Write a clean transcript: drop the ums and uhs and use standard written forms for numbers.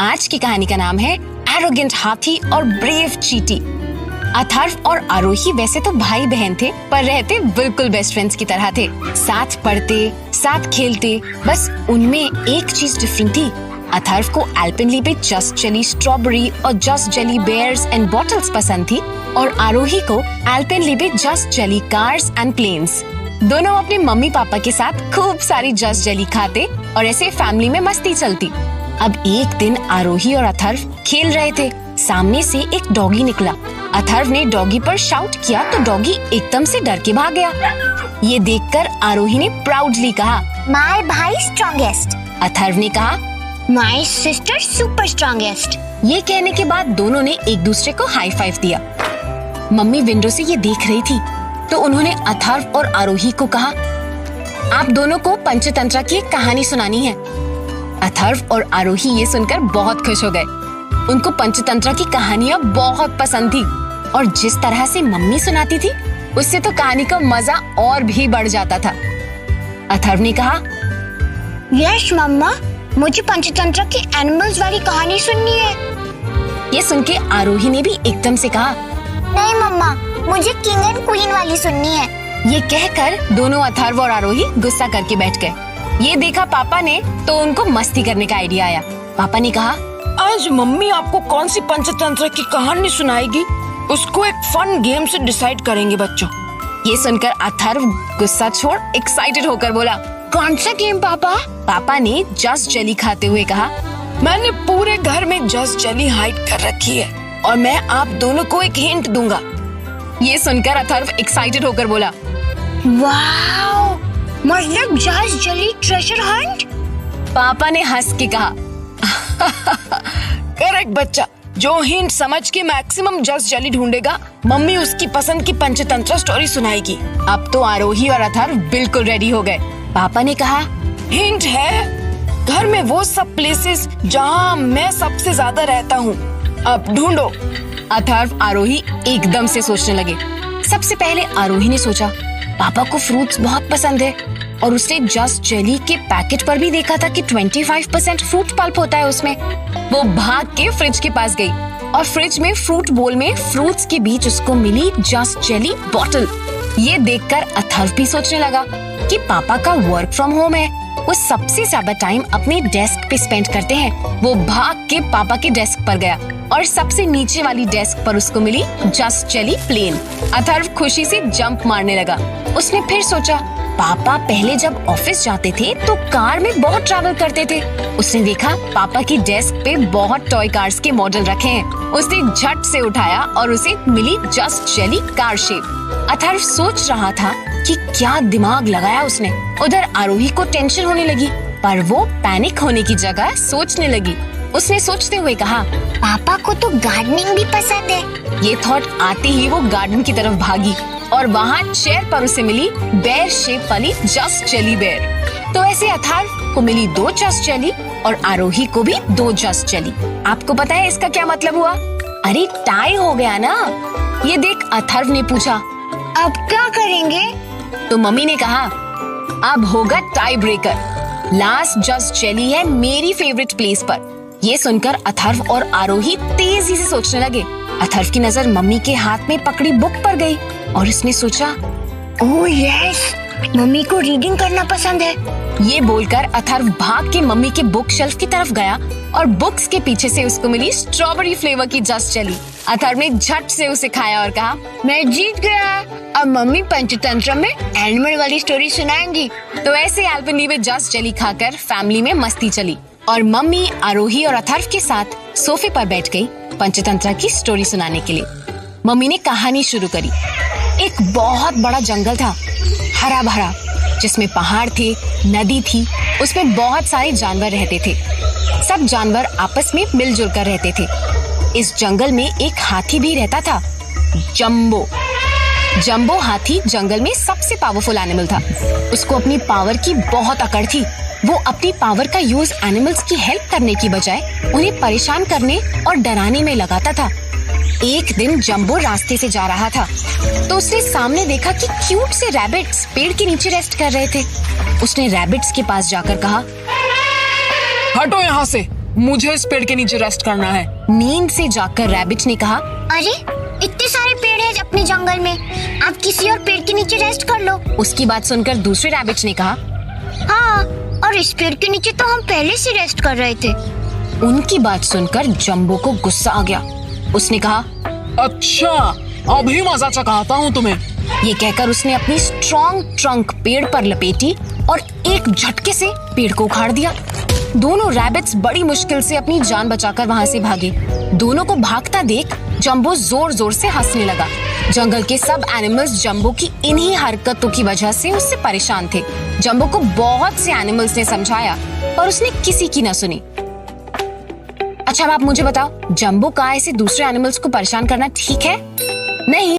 आज की कहानी का नाम है एरोगेंट हाथी और ब्रेव चींटी। अथर्व और आरोही वैसे तो भाई बहन थे, पर रहते बिल्कुल बेस्ट फ्रेंड्स की तरह थे। साथ पढ़ते, साथ खेलते, बस उनमें एक चीज डिफरेंट थी। अथर्व को एल्पेनलीबे जस्ट जेली स्ट्रॉबेरी और just jelly bears and bottles पसंद थी, और आरोही को Alpenliebe just jelly cars and planes. दोनों अपने मम्मी पापा के साथ खूब सारी जस्ट जेली खाते और ऐसे फैमिली में मस्ती चलती। अब एक दिन आरोही और अथर्व खेल रहे थे। सामने से एक डॉगी निकला। अथर्व ने डॉगी पर शाउट किया तो डॉगी एकदम से डर के भाग गया। ये देखकर आरोही ने प्राउडली कहा, माय भाई स्ट्रॉन्गेस्ट। अथर्व ने कहा, माय सिस्टर सुपर स्ट्रॉन्गेस्ट। ये कहने के बाद दोनों ने एक दूसरे को हाई फाइव दिया। मम्मी विंडो से ये देख रही थी तो उन्होंने अथर्व और आरोही को कहा, आप दोनों को पंचतंत्र की एक कहानी सुनानी है। अथर्व और आरोही ये सुनकर बहुत खुश हो गए। उनको पंचतंत्र की कहानियां बहुत पसंद थी, और जिस तरह से मम्मी सुनाती थी उससे तो कहानी का मजा और भी बढ़ जाता था। अथर्व ने कहा, यस मम्मा, मुझे पंचतंत्र की एनिमल्स वाली कहानी सुननी है। ये सुन के आरोही ने भी एकदम से कहा, नहीं मम्मा, मुझे किंग एंड क्वीन वाली सुननी है। ये कहकर दोनों अथर्व और आरोही गुस्सा करके बैठ गए। ये देखा पापा ने तो उनको मस्ती करने का आइडिया आया। पापा ने कहा, आज मम्मी आपको कौन सी पंचतंत्र की कहानी सुनाएगी, उसको एक फन गेम से डिसाइड करेंगे बच्चों। ये सुनकर अथर्व गुस्सा छोड़ एक्साइटेड होकर बोला, कौन सा गेम पापा? पापा ने जस्ट जेली खाते हुए कहा, मैंने पूरे घर में जस्ट जेली हाइड कर रखी है और मैं आप दोनों को एक हिंट दूंगा। ये सुनकर अथर्व एक्साइटेड होकर बोला, वाओ, मतलब जस्ट जेली ट्रेजर हंट? पापा ने हंस के कहा, करेक्ट बच्चा, जो हिंट समझ के मैक्सिमम जस्ट जेली ढूंढेगा, मम्मी उसकी पसंद की पंचतंत्र स्टोरी सुनाएगी। अब तो आरोही और अथर्व बिल्कुल रेडी हो गए। पापा ने कहा, हिंट है घर में वो सब प्लेसेस जहाँ मैं सबसे ज्यादा रहता हूँ, अब ढूंढो। अथर्व आरोही एकदम से सोचने लगे। सबसे पहले आरोही ने सोचा, पापा को फ्रूट्स बहुत पसंद है, और उसने जस्ट जेली के पैकेट पर भी देखा था कि 25% फ्रूट पल्प होता है उसमें। वो भाग के फ्रिज के पास गई और फ्रिज में फ्रूट बोल में फ्रूट्स के बीच उसको मिली जस्ट जेली बॉटल। ये देखकर अथर्व भी सोचने लगा कि पापा का वर्क फ्रॉम होम है, वो सबसे ज्यादा टाइम अपने डेस्क पे स्पेंड करते हैं। वो भाग के पापा के डेस्क पर गया और सबसे नीचे वाली डेस्क पर उसको मिली जस्ट जेली प्लेन। अथर्व खुशी से जंप मारने लगा। उसने फिर सोचा, पापा पहले जब ऑफिस जाते थे तो कार में बहुत ट्रैवल करते थे। उसने देखा पापा की डेस्क पे बहुत टॉय कार्स के मॉडल रखे हैं। उसने झट से उठाया और उसे मिली just jelly car shape. Atharv सोच रहा था कि क्या दिमाग लगाया उसने। उधर आरोही को टेंशन होने लगी, पर वो पैनिक होने की जगह सोचने लगी। उसने सोचते हुए कहा, पापा को तो गार्डनिंग भी पसंद है। ये थॉट आते ही वो गार्डन की तरफ भागी और वहाँ चेयर पर उसे मिली बेयर शेप वाली जस्ट जेली बेयर। तो ऐसे अथर्व को मिली 2 जस्ट जेली और आरोही को भी 2 जस्ट जेली। आपको पता है इसका क्या मतलब हुआ? अरे टाई हो गया ना। ये देख अथर्व ने पूछा, अब क्या करेंगे? तो मम्मी ने कहा, अब होगा tie breaker. Last just jelly है मेरी फेवरेट प्लेस पर। ये सुनकर अथर्व और आरोही तेजी से सोचने लगे। अथर्व की नजर मम्मी के हाथ में पकड़ी बुक पर गई और उसने सोचा, ओह यस, मम्मी को रीडिंग करना पसंद है। ये बोलकर अथर्व भाग के मम्मी के बुक शेल्फ की तरफ गया और बुक्स के पीछे से उसको मिली स्ट्रॉबेरी फ्लेवर की जस्ट जेली। अथर्व ने झट से उसे खाया और कहा, मैं जीत गया। अब मम्मी पंचतंत्र में एनिमल वाली स्टोरी सुनाएंगी। तो ऐसे एल्पेनलीबे जस्ट जेली खाकर फैमिली में मस्ती चली और मम्मी आरोही और अथर्व के साथ सोफे पर बैठ गई पंचतंत्र की स्टोरी सुनाने के लिए। मम्मी ने कहानी शुरू करी। एक बहुत बड़ा जंगल था, हरा भरा, जिसमें पहाड़ थे, नदी थी, उसमें बहुत सारे जानवर रहते थे। सब जानवर आपस में मिलजुल कर रहते थे। इस जंगल में एक हाथी भी रहता था, जंबो। जंबो हाथी जंगल में सबसे पावरफुल एनिमल था। उसको अपनी पावर की बहुत अकड़ थी। वो अपनी पावर का यूज एनिमल्स की हेल्प करने की बजाय उन्हें परेशान करने और डराने में लगाता था। एक दिन जंबो रास्ते से जा रहा था तो उसने सामने देखा कि क्यूट से रैबिट्स पेड़ के नीचे रेस्ट कर रहे थे। उसने रैबिट्स के पास जाकर कहा, हटो यहाँ से, मुझे इस पेड़ के नीचे रेस्ट करना है। नींद से जाकर रैबिट ने कहा, अरे इतने सारे पेड़ हैं अपने जंगल में, आप किसी और पेड़ के नीचे रेस्ट कर लो। उसकी बात सुनकर दूसरे रैबिट ने कहा, हाँ, और इस पेड़ के नीचे तो हम पहले से रेस्ट कर रहे थे। उनकी बात सुनकर जंबो को गुस्सा आ गया। उसने कहा, अच्छा, अभी मजा चखाता हूँ तुम्हें। ये कहकर उसने अपनी स्ट्रॉन्ग ट्रंक पेड़ पर लपेटी और एक झटके से पेड़ को उखाड़ दिया। दोनों रैबिट्स बड़ी मुश्किल से अपनी जान बचाकर वहां से भागे। दोनों को भागता देख जंबो जोर जोर से हंसने लगा। जंगल के सब एनिमल्स जंबो की इन्हीं हरकतों की वजह से उससे परेशान थे। जंबो को बहुत से एनिमल्स ने समझाया पर उसने किसी की न सुनी। अच्छा, अब आप मुझे बताओ, जंबो का ऐसे दूसरे एनिमल्स को परेशान करना ठीक है? नहीं।